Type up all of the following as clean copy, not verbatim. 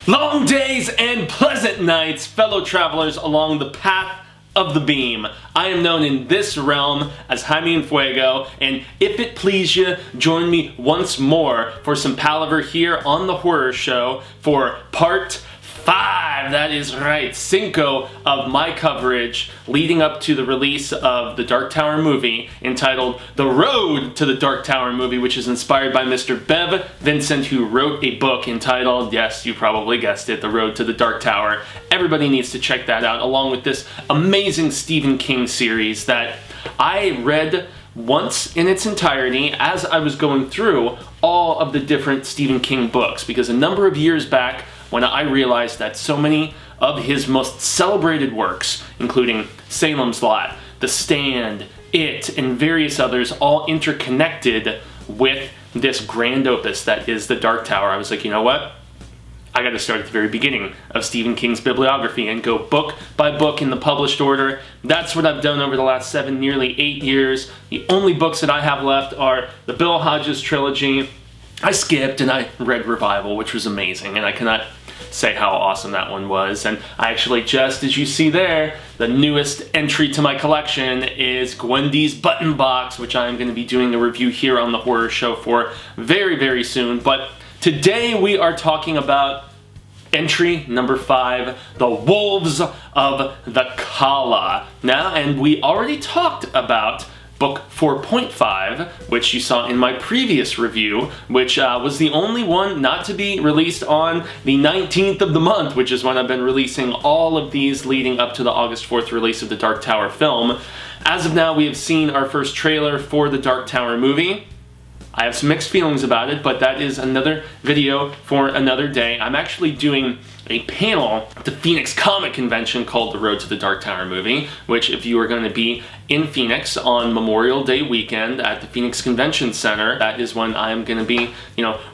Long days and pleasant nights, fellow travelers along the path of the beam. I am known in this realm as Jaime and Fuego, and if it please you, join me once more for some palaver here on the horror show for part 5. That is right, cinco of my coverage leading up to the release of the Dark Tower movie entitled The Road to the Dark Tower movie, which is inspired by Mr. Bev Vincent, who wrote a book entitled, yes, you probably guessed it, The Road to the Dark Tower. Everybody needs to check that out, along with this amazing Stephen King series that I read once in its entirety as I was going through all of the different Stephen King books, because a number of years back, when I realized that so many of his most celebrated works, including Salem's Lot, The Stand, It, and various others, all interconnected with this grand opus that is The Dark Tower, I was like, you know what? I gotta start at the very beginning of Stephen King's bibliography and go book by book in the published order. That's what I've done over the last 7, nearly 8 years. The only books that I have left are the Bill Hodges trilogy. I skipped and I read Revival, which was amazing, and I cannot say how awesome that one was. And I actually, just as you see there, the newest entry to my collection is Gwendy's Button Box, which I'm going to be doing a review here on the horror show for very, very soon. But today we are talking about entry number 5, The Wolves of the Calla. Now, and we already talked about book 4.5, which you saw in my previous review, which was the only one not to be released on the 19th of the month, which is when I've been releasing all of these leading up to the August 4th release of the Dark Tower film. As of now, we have seen our first trailer for the Dark Tower movie. I have some mixed feelings about it, but that is another video for another day. I'm actually doing a panel at the Phoenix Comic Convention called The Road to the Dark Tower movie, which if you are going to be in Phoenix on Memorial Day weekend at the Phoenix Convention Center, that is when I'm going to be,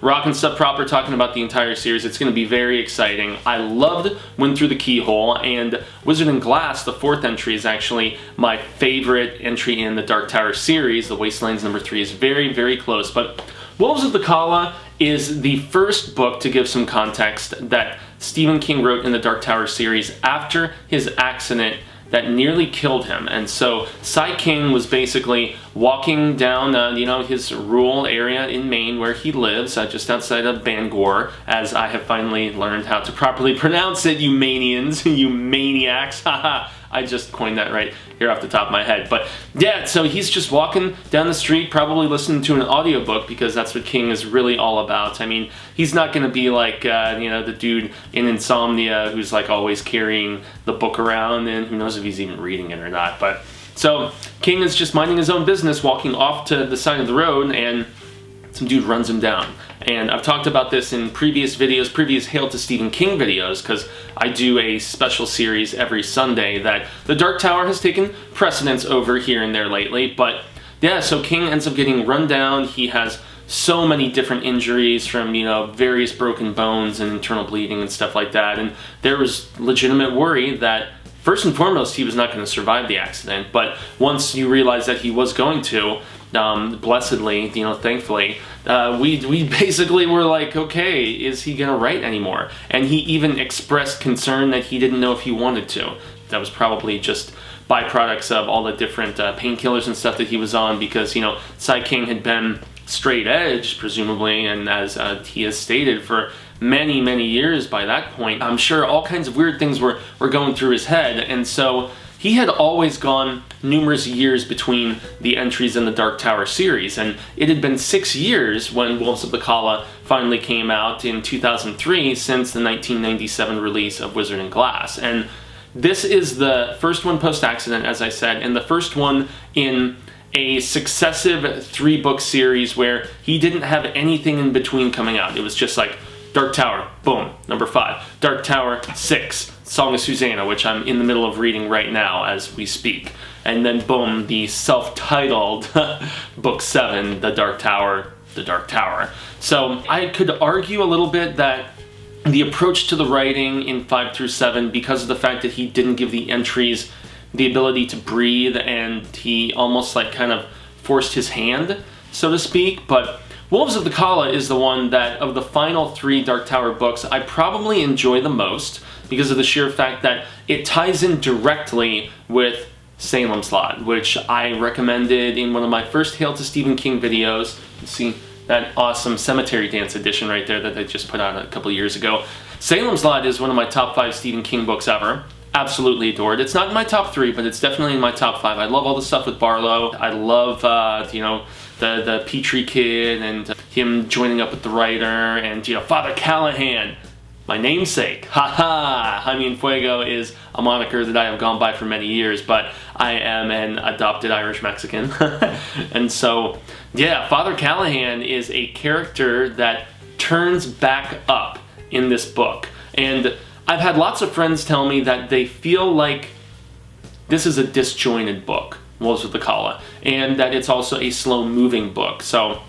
rocking stuff proper, talking about the entire series. It's going to be very exciting. I loved Wind Through the Keyhole, and Wizard and Glass, the 4th entry, is actually my favorite entry in the Dark Tower series. The Wastelands number 3 is very, very close, but Wolves of the Calla is the first book, to give some context, that Stephen King wrote in the Dark Tower series after his accident that nearly killed him. And so Cy King was basically walking down, his rural area in Maine where he lives, just outside of Bangor, as I have finally learned how to properly pronounce it, you manians, you maniacs, haha. I just coined that right here off the top of my head. But yeah, so he's just walking down the street, probably listening to an audiobook, because that's what King is really all about. I mean, he's not going to be like, the dude in Insomnia who's like always carrying the book around, and who knows if he's even reading it or not. But so King is just minding his own business, walking off to the side of the road, and some dude runs him down. And I've talked about this in previous videos, previous Hail to Stephen King videos, because I do a special series every Sunday that the Dark Tower has taken precedence over here and there lately. But yeah, so King ends up getting run down. He has so many different injuries from, various broken bones and internal bleeding and stuff like that. And there was legitimate worry that, first and foremost, he was not going to survive the accident. But once you realize that he was going to, blessedly, thankfully, we basically were like, okay, is he gonna write anymore? And he even expressed concern that he didn't know if he wanted to. That was probably just byproducts of all the different painkillers and stuff that he was on, because, Cy King had been straight edge, presumably, and as he has stated, for many, many years by that point. I'm sure all kinds of weird things were going through his head, and so he had always gone numerous years between the entries in the Dark Tower series, and it had been 6 years when Wolves of the Calla finally came out in 2003 since the 1997 release of Wizard and Glass. And this is the first one post-accident, as I said, and the first one in a successive 3-book series where he didn't have anything in between coming out. It was just like Dark Tower, boom, number 5. Dark Tower 6, Song of Susanna, which I'm in the middle of reading right now as we speak. And then boom, the self-titled book 7, The Dark Tower, The Dark Tower. So I could argue a little bit that the approach to the writing in 5 through 7, because of the fact that he didn't give the entries the ability to breathe, and he almost like kind of forced his hand, so to speak. But Wolves of the Calla is the one that, of the final 3 Dark Tower books, I probably enjoy the most because of the sheer fact that it ties in directly with Salem's Lot, which I recommended in one of my first Hail to Stephen King videos. You see that awesome Cemetery Dance edition right there that they just put out a couple years ago. Salem's Lot is one of my top 5 Stephen King books ever. Absolutely adored. It's not in my top 3, but it's definitely in my top 5. I love all the stuff with Barlow. I love, you know, the Petrie kid and him joining up with the writer, and, you know, Father Callahan, my namesake. Haha! Jaime and Fuego is a moniker that I have gone by for many years, but I am an adopted Irish Mexican. And so, yeah, Father Callahan is a character that turns back up in this book. And I've had lots of friends tell me that they feel like this is a disjointed book, Wolves of the Calla, and that it's also a slow-moving book. So,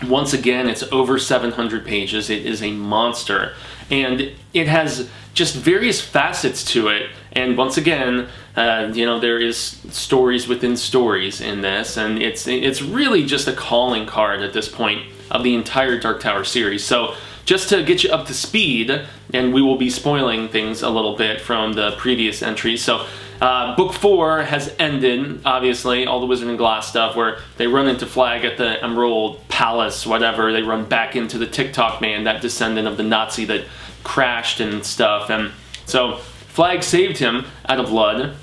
once again, it's over 700 pages. It is a monster. And it has just various facets to it. And once again, you know, there is stories within stories in this. And it's really just a calling card at this point of the entire Dark Tower series. So just to get you up to speed, and we will be spoiling things a little bit from the previous entries. So Book 4 has ended, obviously, all the Wizard and Glass stuff, where they run into Flag at the Emerald Palace, whatever. They run back into the TikTok man, that descendant of the Nazi that crashed and stuff. And so Flag saved him out of Lud,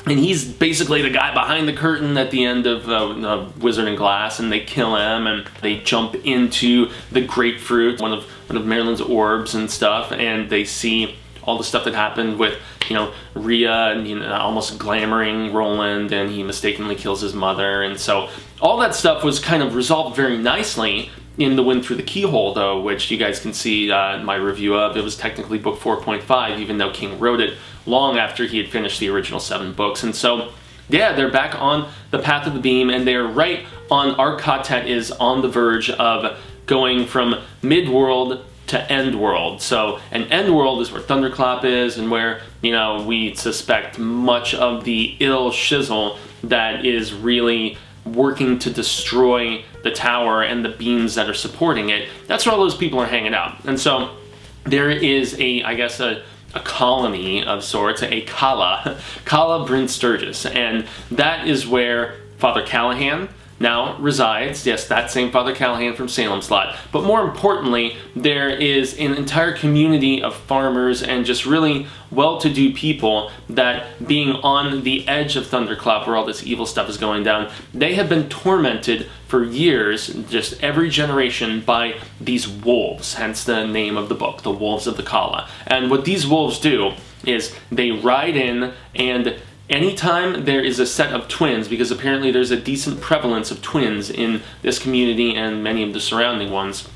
and he's basically the guy behind the curtain at the end of Wizard and Glass, and they kill him, and they jump into the Grapefruit, one of Marilyn's orbs and stuff, and they see all the stuff that happened with, you know, Rhea and, you know, almost glamoring Roland, and he mistakenly kills his mother. And so all that stuff was kind of resolved very nicely in The Wind Through the Keyhole, though, which you guys can see my review of. It was technically book 4.5, even though King wrote it long after he had finished the original 7 books. And so, yeah, they're back on the path of the beam, and they're right on, our Katet is on the verge of going from mid-world to end world. So an end world is where Thunderclap is, and where, you know, we suspect much of the ill shizzle that is really working to destroy the tower and the beams that are supporting it. That's where all those people are hanging out. And so there is I guess a colony of sorts, a Calla, Calla Bryn Sturgis, and that is where Father Callahan now resides. Yes, that same Father Callahan from Salem's Lot. But more importantly, there is an entire community of farmers and just really well-to-do people that, being on the edge of Thunderclap where all this evil stuff is going down, they have been tormented for years, just every generation, by these wolves, hence the name of the book, the Wolves of the Calla. And what these wolves do is they ride in, and anytime there is a set of twins, because apparently there's a decent prevalence of twins in this community and many of the surrounding ones,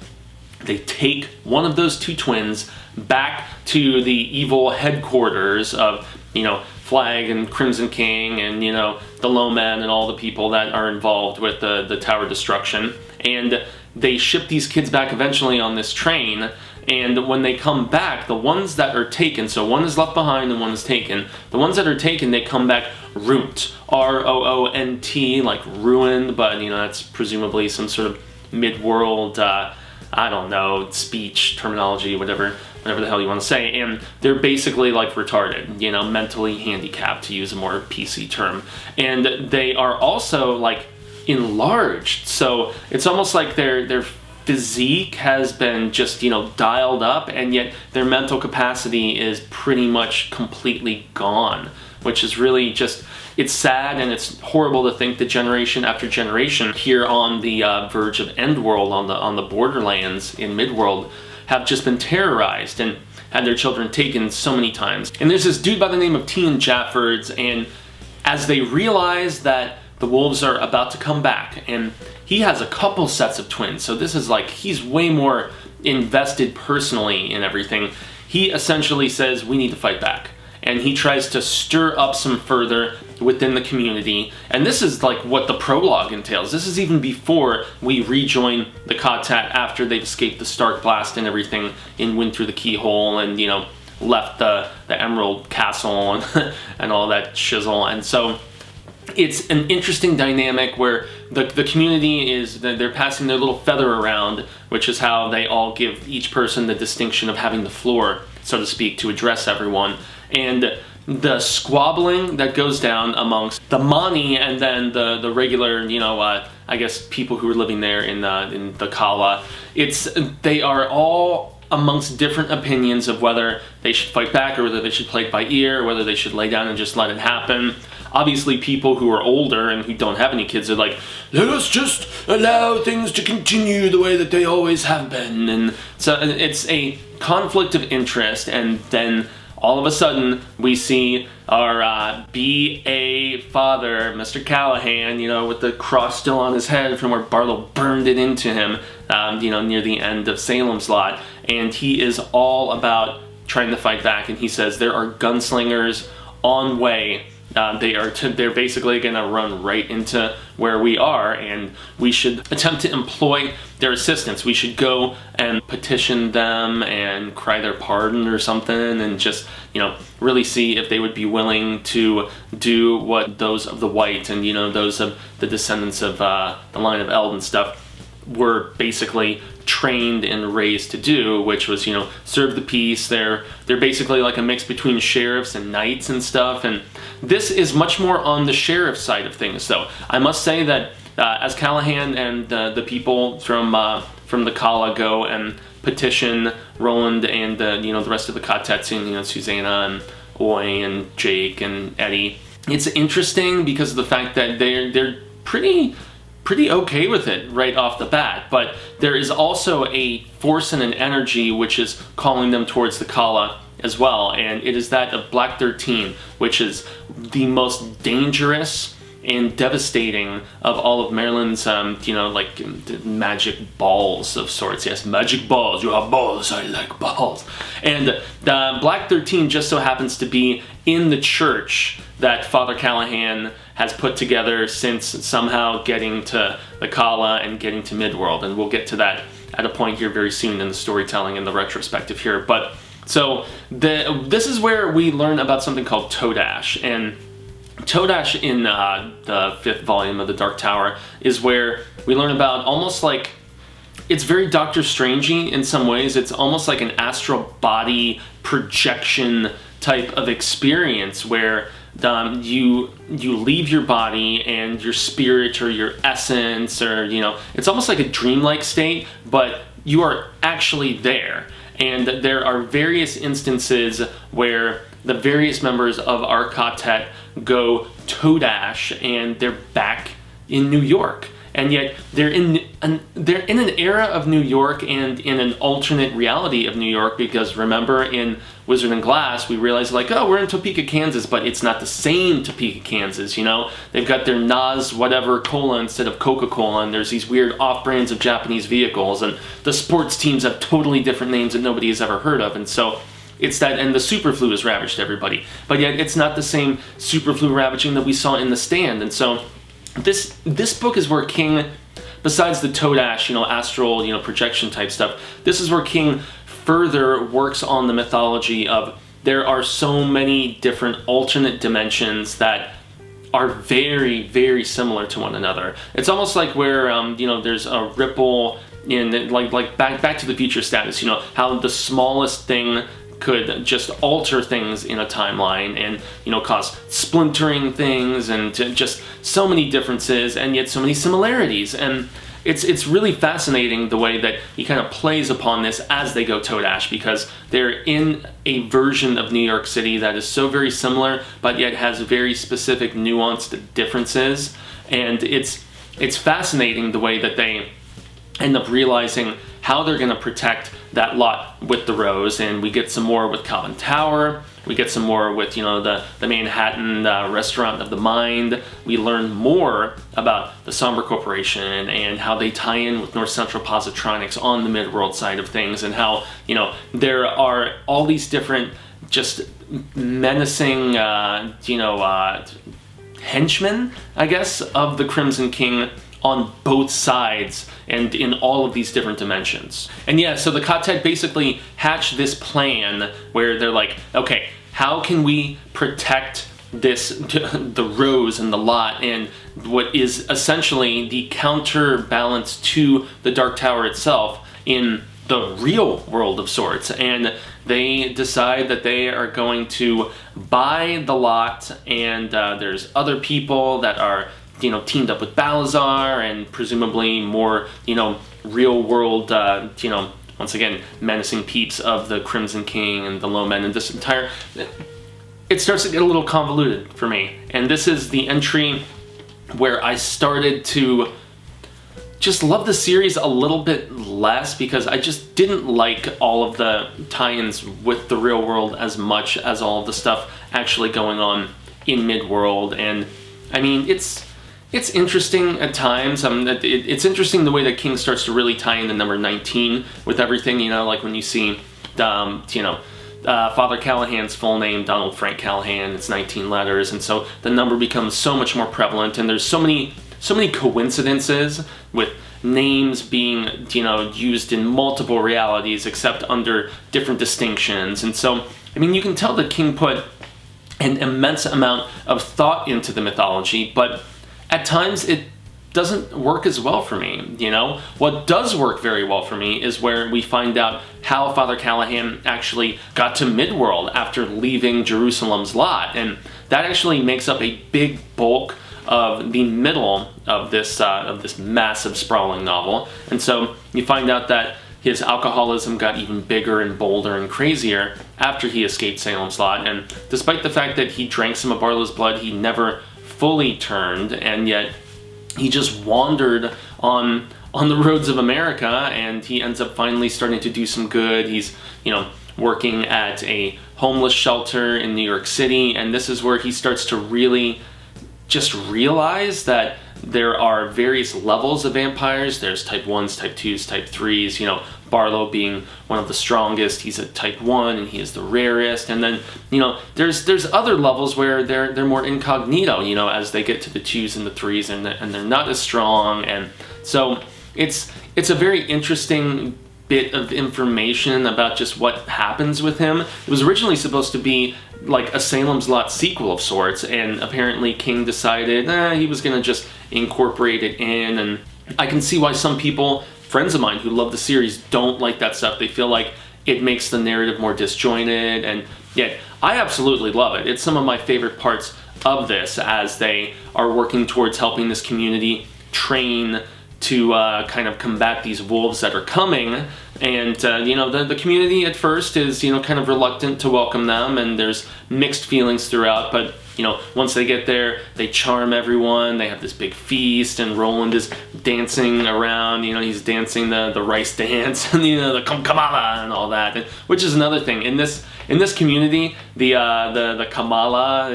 they take one of those 2 twins back to the evil headquarters of, you know, Flag and Crimson King and, you know, the Lowmen and all the people that are involved with the tower destruction. And they ship these kids back eventually on this train. And when they come back, the ones that are taken, so one is left behind and one is taken, the ones that are taken, they come back ruined. R-O-O-N-T, like ruined, but, you know, that's presumably some sort of mid-world, I don't know, speech, terminology, whatever the hell you want to say. And they're basically like retarded, you know, mentally handicapped, to use a more PC term. And they are also like enlarged, so it's almost like their physique has been just, you know, dialed up, and yet their mental capacity is pretty much completely gone, which is really just, it's sad, and it's horrible to think that generation after generation here on the verge of Endworld, on the borderlands in Midworld, have just been terrorized and had their children taken so many times. And there's this dude by the name of Tian Jaffords, and as they realize that the wolves are about to come back, and he has a couple sets of twins, so this is like, he's way more invested personally in everything. He essentially says, we need to fight back. And he tries to stir up some further within the community. And this is like what the prologue entails. This is even before we rejoin the Katet after they've escaped the Stark Blast and everything in Wind Through the Keyhole, and, you know, left the Emerald Castle and, and all that shizzle. And so it's an interesting dynamic where the community is, they're passing their little feather around, which is how they all give each person the distinction of having the floor, so to speak, to address everyone. And the squabbling that goes down amongst the Mani and then the regular, you know, I guess people who are living there in the Calla, they are all amongst different opinions of whether they should fight back or whether they should play it by ear, or whether they should lay down and just let it happen. Obviously, people who are older and who don't have any kids are like, let us just allow things to continue the way that they always have been. And so it's a conflict of interest, and then all of a sudden, we see our B.A. father, Mr. Callahan, you know, with the cross still on his head from where Barlow burned it into him, you know, near the end of Salem's Lot. And he is all about trying to fight back, and he says there are gunslingers on way. They're basically going to run right into where we are, and we should attempt to employ their assistance. We should go and petition them and cry their pardon or something, and just, you know, really see if they would be willing to do what those of the white and, you know, those of the descendants of the line of Eld and stuff were basically trained and raised to do, which was, you know, serve the peace. They're basically like a mix between sheriffs and knights and stuff, and this is much more on the sheriff side of things, though. I must say that as Callahan and the people from the Calla go and petition Roland and you know, the rest of the Quartets, and, you know, Susanna and Oy and Jake and Eddie, it's interesting because of the fact that they're pretty okay with it right off the bat, but there is also a force and an energy which is calling them towards the Calla as well, and it is that of Black 13, which is the most dangerous and devastating of all of Maryland's, you know, like magic balls of sorts. Yes, magic balls. You have balls. I like balls. And Black 13 just so happens to be in the church that Father Callahan has put together since somehow getting to the Calla and getting to Midworld, and we'll get to that at a point here very soon in the storytelling and the retrospective here. But so this is where we learn about something called Todash, and Todash in the 5th volume of the Dark Tower is where we learn about almost like, it's very Doctor Strangey in some ways. It's almost like an astral body projection type of experience where you leave your body and your spirit or your essence, or, you know, it's almost like a dreamlike state, but you are actually there. And there are various instances where the various members of our quartet go Todash and they're back in New York. And yet they're in an era of New York and in an alternate reality of New York, because remember in Wizard and Glass we realized, like, oh, we're in Topeka, Kansas, but it's not the same Topeka, Kansas, you know? They've got their Nas whatever cola instead of Coca-Cola, and there's these weird off-brands of Japanese vehicles, and the sports teams have totally different names that nobody has ever heard of, and so it's that, and the superflu has ravaged everybody, but yet it's not the same superflu ravaging that we saw in The Stand. And so this book is where King, besides the Todash, you know, astral, you know, projection type stuff, this is where King further works on the mythology of there are so many different alternate dimensions that are very, very similar to one another. It's almost like where, you know, there's a ripple in, like Back to the Future status, you know, how the smallest thing could just alter things in a timeline and, you know, cause splintering things, and just so many differences and yet so many similarities. And it's really fascinating the way that he kind of plays upon this as they go Todash, because they're in a version of New York City that is so very similar but yet has very specific nuanced differences. And it's fascinating the way that they end up realizing how they're going to protect that lot with the Rose. And we get some more with Common Tower, we get some more with, you know, the Manhattan Restaurant of the Mind. We learn more about the Somber Corporation and how they tie in with North Central Positronics on the Midworld side of things, and how, you know, there are all these different just menacing, you know, henchmen, I guess, of the Crimson King on both sides and in all of these different dimensions. And yeah, so the quartet basically hatched this plan where they're like, okay, how can we protect the Rose and the Lot, and what is essentially the counterbalance to the Dark Tower itself in the real world of sorts. And they decide that they are going to buy the Lot, and there's other people that are, you know, teamed up with Balazar, and presumably more, you know, real world, you know, once again, menacing peeps of the Crimson King and the Low Men, and this entire... It starts to get a little convoluted for me. And this is the entry where I started to just love the series a little bit less, because I just didn't like all of the tie-ins with the real world as much as all of the stuff actually going on in Midworld. And I mean, it's interesting at times. It's interesting the way that King starts to really tie in the number 19 with everything, you know, like when you see, you know, Father Callahan's full name, Donald Frank Callahan, it's 19 letters, and so the number becomes so much more prevalent, and there's so many coincidences with names being, you know, used in multiple realities except under different distinctions. And so, I mean, you can tell that King put an immense amount of thought into the mythology, but at times it doesn't work as well for me, you know? What does work very well for me is where we find out how Father Callahan actually got to Midworld after leaving Jerusalem's Lot, and that actually makes up a big bulk of the middle of this massive sprawling novel. And so you find out that his alcoholism got even bigger and bolder and crazier after he escaped Salem's Lot, and despite the fact that he drank some of Barlow's blood, he never fully turned, and yet he just wandered on the roads of America, and he ends up finally starting to do some good. He's, you know, working at a homeless shelter in New York City, and this is where he starts to really just realize that there are various levels of vampires. There's type 1s, type 2s, type 3s, you know, Barlow being one of the strongest, he's a type 1 and he is the rarest. And then, you know, there's other levels where they're more incognito, you know, as they get to the 2s and the 3s, and they're not as strong. And so it's a very interesting bit of information about just what happens with him. It was originally supposed to be like a Salem's Lot sequel of sorts, and apparently King decided he was gonna just incorporate it in. And I can see why some people, friends of mine who love the series, don't like that stuff. They feel like it makes the narrative more disjointed, and yet I absolutely love it. It's some of my favorite parts of this, as they are working towards helping this community train to kind of combat these wolves that are coming. And you know, the community at first is, you know, kind of reluctant to welcome them, and there's mixed feelings throughout, but you know, once they get there, they charm everyone. They have this big feast, and Roland is dancing around, you know, he's dancing the rice dance, and you know, the Kamala and all that, and, which is another thing in this community, the Kamala,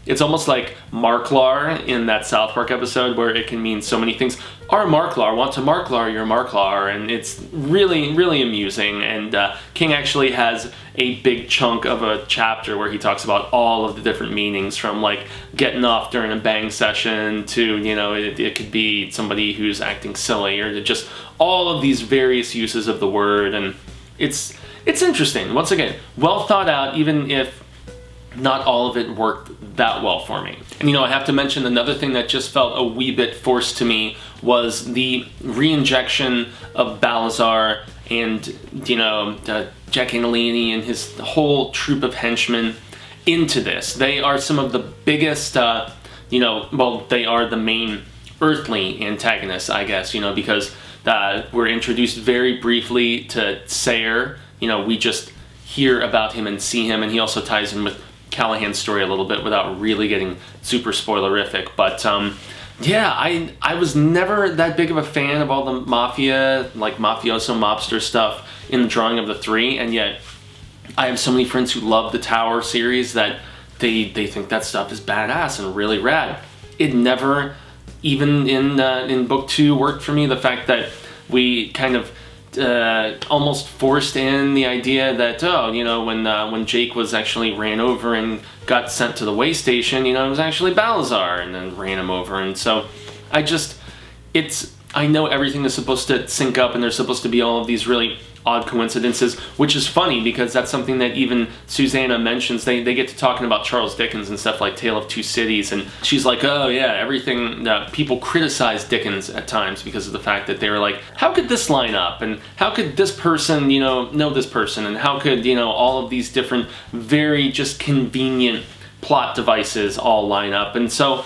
it's almost like Marklar in that South Park episode, where it can mean so many things. Our Marklar, want to Marklar your Marklar, and it's really, really amusing. And King actually has a big chunk of a chapter where he talks about all of the different meanings, from like getting off during a bang session to, you know, it could be somebody who's acting silly, or just all of these various uses of the word. And it's interesting. Once again, well thought out, even if not all of it worked that well for me. And you know, I have to mention another thing that just felt a wee bit forced to me was the re-injection of Balazar and, you know, Jack Annalini and his whole troupe of henchmen into this. They are some of the biggest, you know, well, they are the main earthly antagonists, I guess, you know, because we're introduced very briefly to Sayer. You know, we just hear about him and see him, and he also ties in with Callahan's story a little bit without really getting super spoilerific. But yeah, I was never that big of a fan of all the mafia, like mafioso mobster stuff in the drawing of the three, and yet I have so many friends who love the Tower series that they think that stuff is badass and really rad. It never, even in book 2, worked for me. The fact that we kind of almost forced in the idea that, oh, you know, when Jake was actually ran over and got sent to the way station, you know, it was actually Balazar, and then ran him over. And so I know everything is supposed to sync up, and there's supposed to be all of these really odd coincidences, which is funny because that's something that even Susanna mentions. They get to talking about Charles Dickens and stuff like Tale of Two Cities, and she's like, oh yeah, everything, people criticize Dickens at times because of the fact that they were like, how could this line up, and how could this person, you know this person, and how could, all of these different very just convenient plot devices all line up. And so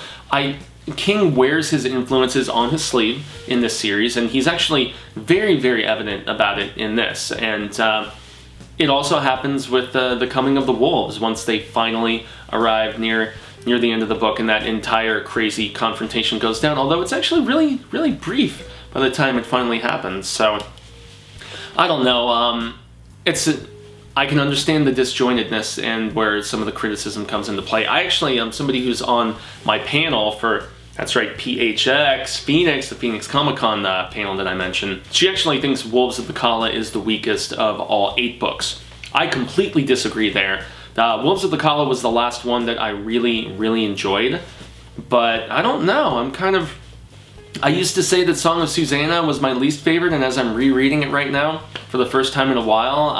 King wears his influences on his sleeve in this series, and he's actually very, very evident about it in this. And it also happens with the coming of the wolves once they finally arrive near the end of the book, and that entire crazy confrontation goes down, although it's actually really, really brief by the time it finally happens. So, I don't know. I can understand the disjointedness and where some of the criticism comes into play. I actually am somebody who's on my panel for, that's right, PHX, Phoenix, the Phoenix Comic-Con panel that I mentioned. She actually thinks Wolves of the Calla is the weakest of all 8 books. I completely disagree there. Wolves of the Calla was the last one that I really, really enjoyed, but I don't know, I used to say that Song of Susanna was my least favorite, and as I'm rereading it right now for the first time in a while,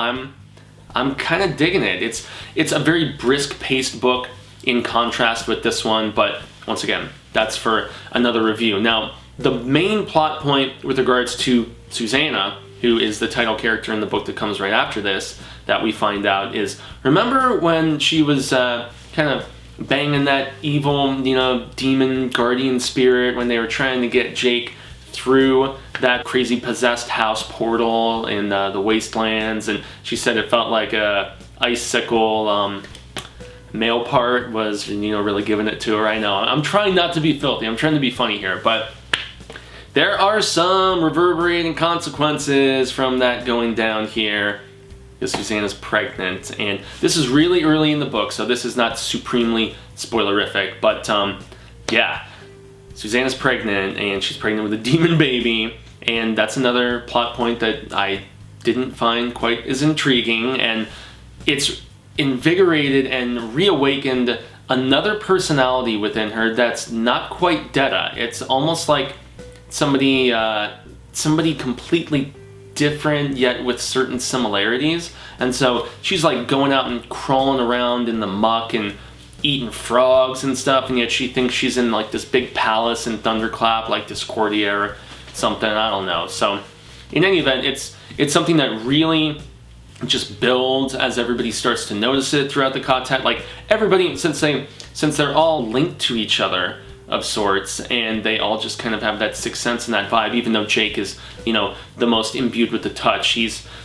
I'm kind of digging it. It's a very brisk-paced book in contrast with this one, but once again, that's for another review. Now, the main plot point with regards to Susanna, who is the title character in the book that comes right after this, that we find out is, remember when she was kind of banging that evil, demon guardian spirit when they were trying to get Jake through that crazy possessed house portal in the wastelands, and she said it felt like a icicle male part was, really giving it to her. I know, I'm trying not to be filthy, I'm trying to be funny here, but there are some reverberating consequences from that going down here, because Susanna's pregnant, and this is really early in the book, so this is not supremely spoilerific, but yeah, Susanna's pregnant, and she's pregnant with a demon baby, and that's another plot point that I didn't find quite as intriguing, and it's invigorated and reawakened another personality within her that's not quite Detta. It's almost like somebody completely different yet with certain similarities, and so she's like going out and crawling around in the muck and eating frogs and stuff, and yet she thinks she's in like this big palace in Thunderclap, like Discordia or something, I don't know. So in any event, it's something that really just builds as everybody starts to notice it throughout the content. Like everybody, since they're all linked to each other of sorts, and they all just kind of have that sixth sense and that vibe, even though Jake is, the most imbued with the touch.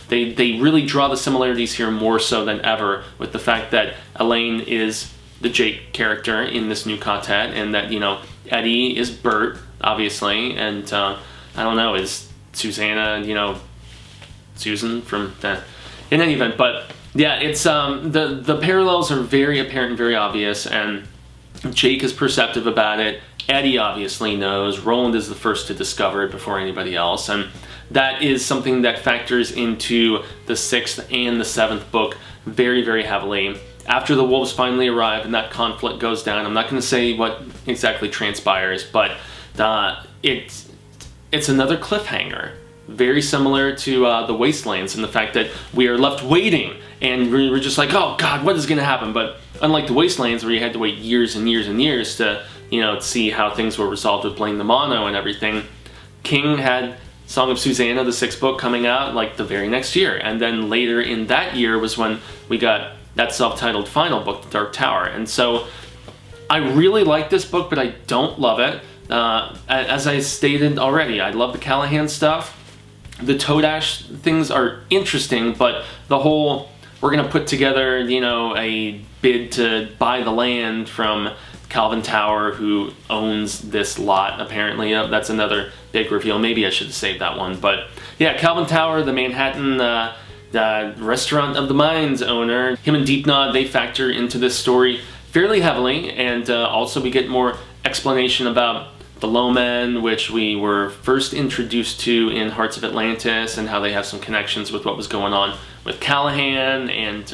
They really draw the similarities here more so than ever with the fact that Elaine is the Jake character in this new content, and that, Eddie is Bert, obviously, and I don't know, is Susanna, Susan from that. In any event, but yeah, it's the parallels are very apparent and very obvious, and Jake is perceptive about it. Eddie obviously knows. Roland is the first to discover it before anybody else, and that is something that factors into the 6th and the 7th book very, very heavily. After the wolves finally arrive and that conflict goes down, I'm not going to say what exactly transpires, but it's another cliffhanger. Very similar to the Wastelands, in the fact that we are left waiting, and we're just like, oh god, what is going to happen? But unlike the Wastelands, where you had to wait years and years and years to, see how things were resolved with Blaine the Mono and everything, King had Song of Susanna, the 6th book, coming out like the very next year, and then later in that year was when we got that self-titled final book, The Dark Tower. And so I really like this book, but I don't love it. As I stated already, I love the Callahan stuff. The Toadash things are interesting, but the whole, we're going to put together, a bid to buy the land from Calvin Tower, who owns this lot, apparently. That's another big reveal. Maybe I should have saved that one. But yeah, Calvin Tower, the Manhattan Restaurant of the Mines owner, him and Deepnod, they factor into this story fairly heavily, and also we get more explanation about the Lowmen, which we were first introduced to in Hearts of Atlantis, and how they have some connections with what was going on with Callahan and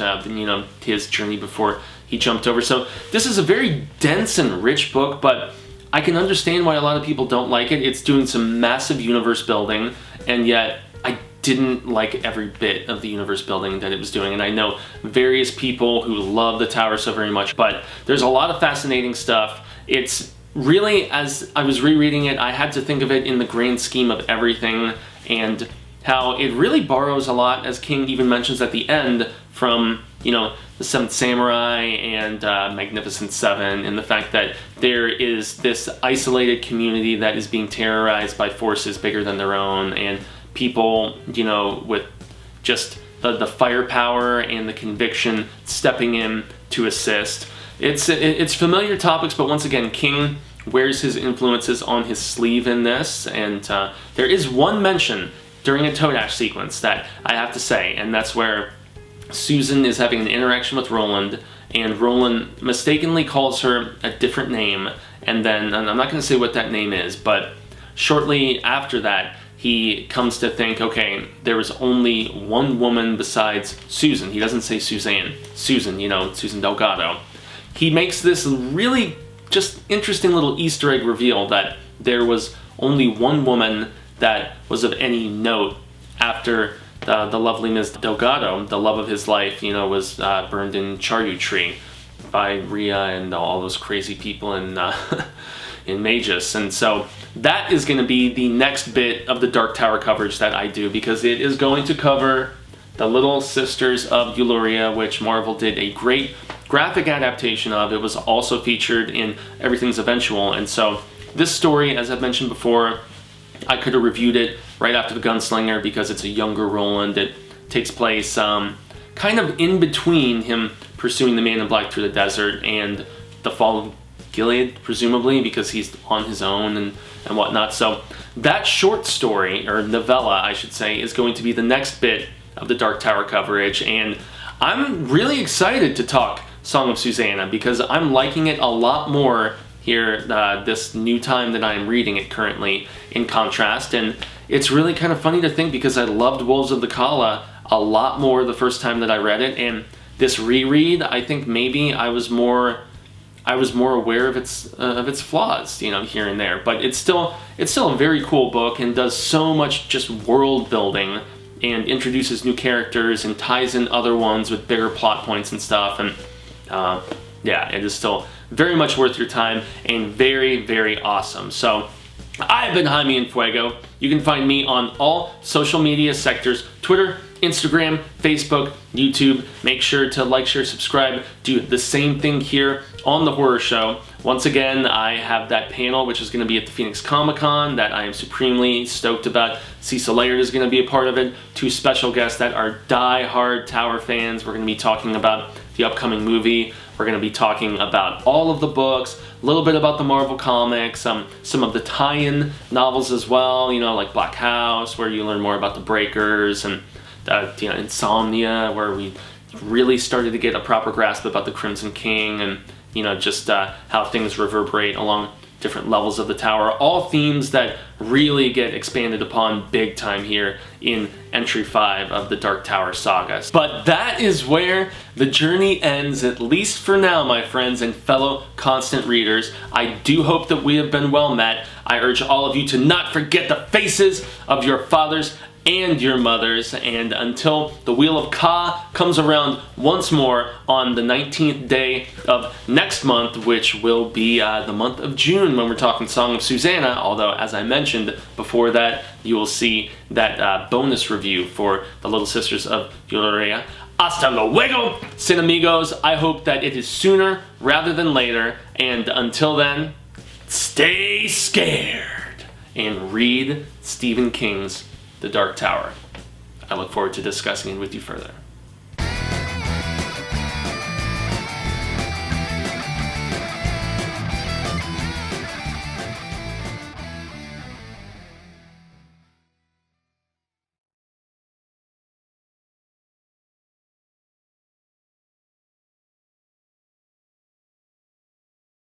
his journey before he jumped over. So this is a very dense and rich book, but I can understand why a lot of people don't like it. It's doing some massive universe building, and yet I didn't like every bit of the universe building that it was doing. And I know various people who love the tower so very much, but there's a lot of fascinating stuff. It's really, as I was rereading it, I had to think of it in the grand scheme of everything, and how it really borrows a lot, as King even mentions at the end, from, you know, the Seventh Samurai and Magnificent Seven, and the fact that there is this isolated community that is being terrorized by forces bigger than their own, and people, you know, with just the firepower and the conviction stepping in to assist. It's familiar topics, but once again, King wears his influences on his sleeve in this, and there is one mention during a Toadash sequence that I have to say, and that's where Susan is having an interaction with Roland, and Roland mistakenly calls her a different name, and then, and I'm not going to say what that name is, but shortly after that, he comes to think, okay, there was only one woman besides Susan. He doesn't say Suzanne. Susan, you know, Susan Delgado. He makes this really just interesting little Easter egg reveal that there was only one woman that was of any note after the lovely Ms. Delgado, the love of his life, you know, was burned in Charyu Tree by Rhea and all those crazy people in Magus. And so that is going to be the next bit of the Dark Tower coverage that I do, because it is going to cover the Little Sisters of Eluria, which Marvel did a great graphic adaptation of. It was also featured in Everything's Eventual, and so this story, as I've mentioned before, I could have reviewed it right after the Gunslinger because it's a younger Roland. It takes place kind of in between him pursuing the Man in Black through the desert and the fall of Gilead, presumably, because he's on his own and whatnot. So that short story, or novella I should say, is going to be the next bit of the Dark Tower coverage, and I'm really excited to talk Song of Susanna because I'm liking it a lot more here this new time that I'm reading it currently, in contrast. And it's really kind of funny to think, because I loved Wolves of the Calla a lot more the first time that I read it, and this reread, I think maybe I was more aware of its flaws, you know, here and there. But it's still a very cool book, and does so much just world building and introduces new characters and ties in other ones with bigger plot points and stuff. And yeah, it is still very much worth your time and very, very awesome. So I've been Jaime and Fuego. You can find me on all social media sectors: Twitter, Instagram, Facebook, YouTube. Make sure to like, share, subscribe. Do the same thing here on The Horror Show. Once again, I have that panel, which is going to be at the Phoenix Comic-Con, that I am supremely stoked about. Cecil Laird is going to be a part of it. Two special guests that are die-hard Tower fans. We're going to be talking about the upcoming movie. We're going to be talking about all of the books, a little bit about the Marvel Comics, some of the tie-in novels as well, you know, like Black House, where you learn more about the Breakers, and you know, Insomnia, where we really started to get a proper grasp about the Crimson King, and you know, just how things reverberate along different levels of the tower. All themes that really get expanded upon big time here in Entry 5 of the Dark Tower saga. But that is where the journey ends, at least for now, my friends and fellow constant readers. I do hope that we have been well met. I urge all of you to not forget the faces of your fathers and your mothers, and until the Wheel of Ka comes around once more on the 19th day of next month, which will be the month of June when we're talking Song of Susanna, although as I mentioned before that, you will see that bonus review for the Little Sisters of Eluria. Hasta luego, sin amigos. I hope that it is sooner rather than later, and until then, stay scared and read Stephen King's The Dark Tower. I look forward to discussing it with you further.